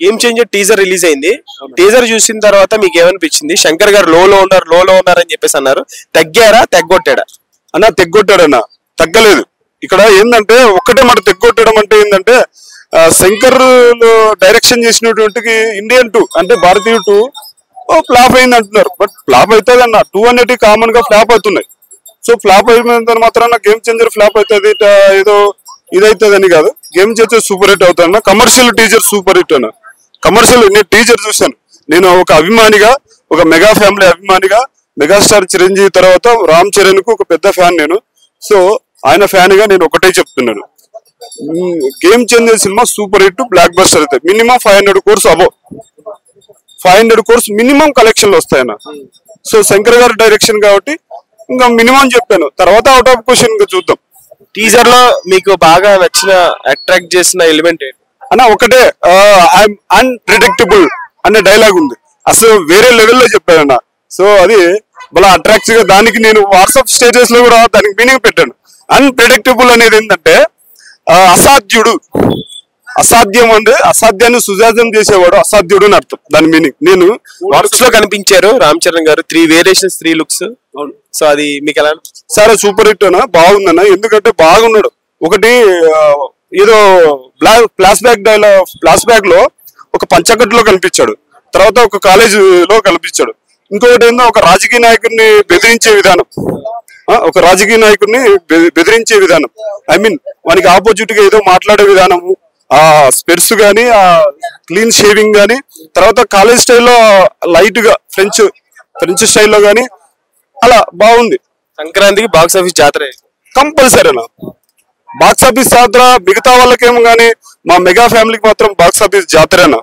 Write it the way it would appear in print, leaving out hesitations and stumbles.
Game changer teaser release అయింది. Teaser చూసిన తర్వాత మీకు ఏమనిపించింది? శంకర్ గారు లోలో ఉన్నారని చెప్పేసి అన్నారు. తగ్గారా తెగ్గొట్టాడా? అన్న తెగ్గొట్టాడన్న, తగ్గలేదు. ఇక్కడ ఏంటంటే ఒక్కటే మాట, తెగ్గొట్టడం అంటే ఏంటంటే శంకర్ డైరెక్షన్ చేసినటువంటి ఇండియన్ 2 అంటే భారతీయ 2 ఫ్లాప్ అయింది అంటున్నారు. బట్ ఫ్లాప్ అవుతుంది అన్న, 2 అనేటివి కామన్ గా ఫ్లాప్ అవుతున్నాయి. సో ఫ్లాప్ అయిన మాత్రాన గేమ్ చేంజర్ ఫ్లాప్ అవుతుంది ఏదో ఇదవుతుంది అని కాదు. గేమ్ చేంజర్ సూపర్ హిట్ అవుతుంది అన్న. కమర్షియల్ టీజర్ సూపర్ హిట్ అన్న. కమర్షియల్ నేను టీజర్ చూశాను. నేను ఒక అభిమానిగా, ఒక మెగా ఫ్యామిలీ అభిమానిగా, మెగాస్టార్ చిరంజీవి తర్వాత రామ్ చరణ్ కు ఒక పెద్ద ఫ్యాన్ నేను. సో ఆయన ఫ్యాన్ గా నేను ఒకటే చెప్తున్నాను, game changer cinema super hit, block buster అవుతాయి. మినిమం 500 crores అబో 500 crores మినిమం కలెక్షన్లు వస్తాయన్న. సో శంకర్ గారి డైరెక్షన్ కాబట్టి ఇంకా మినిమం చెప్పాను. తర్వాత అవుట్ ఆఫ్ క్వశ్చన్ ఇంకా చూద్దాం. టీజర్ లో మీకు బాగా నచ్చిన అట్రాక్ట్ చేసిన ఎలిమెంట్ ఏంటి అన్న? ఒకటే, ఐఎమ్ అన్ప్రిడిక్టబుల్ అనే డైలాగ్ ఉంది. అసలు వేరే లెవెల్లో చెప్పానన్న. సో అది బాగా అట్రాక్టివ్ గా, దానికి నేను వాట్సాప్ స్టేటస్ లో కూడా దానికి మీనింగ్ పెట్టాను. అన్ప్రిడిక్టబుల్ అనేది ఏంటంటే అసాధ్యుడు, అసాధ్యం అంటే అసాధ్యాన్ని సుసాధ్యం చేసేవాడు అసాధ్యుడు అని అర్థం. దాని మీనింగ్ నేను లుక్స్ లో కనిపించారు రామ్ చరణ్ గారు. 3 వేరియేషన్స్ 3 లుక్స్. సో అది మీకు ఎలా? సరే సూపర్ హిట్ అన్న, బాగుందన్న. ఎందుకంటే బాగున్నాడు. ఒకటి ఏదో ఫ్లాష్ బ్యాక్ లో ఒక పంచకట్టులో కనిపించాడు, తర్వాత ఒక కాలేజ్ లో కనిపించాడు. ఇంకొకటి ఏందో ఒక రాజకీయ నాయకుడిని బెదిరించే విధానం, ఐ మీన్ వానికి ఆపోజిట్ గా ఏదో మాట్లాడే విధానము, ఆ స్పెర్స్ గానీ, ఆ క్లీన్ షేవింగ్ గానీ, తర్వాత కాలేజ్ స్టైల్లో లైట్ గా ఫ్రెంచ్ స్టైల్లో గానీ అలా బాగుంది. సంక్రాంతికి బాక్స్ ఆఫీస్ జాతర కంపల్సరీనా. బాక్స్ ఆఫీస్ జాతర మిగతా వాళ్ళకేమో గానీ మా మెగా ఫ్యామిలీకి మాత్రం బాక్స్ ఆఫీస్ జాతరేనా.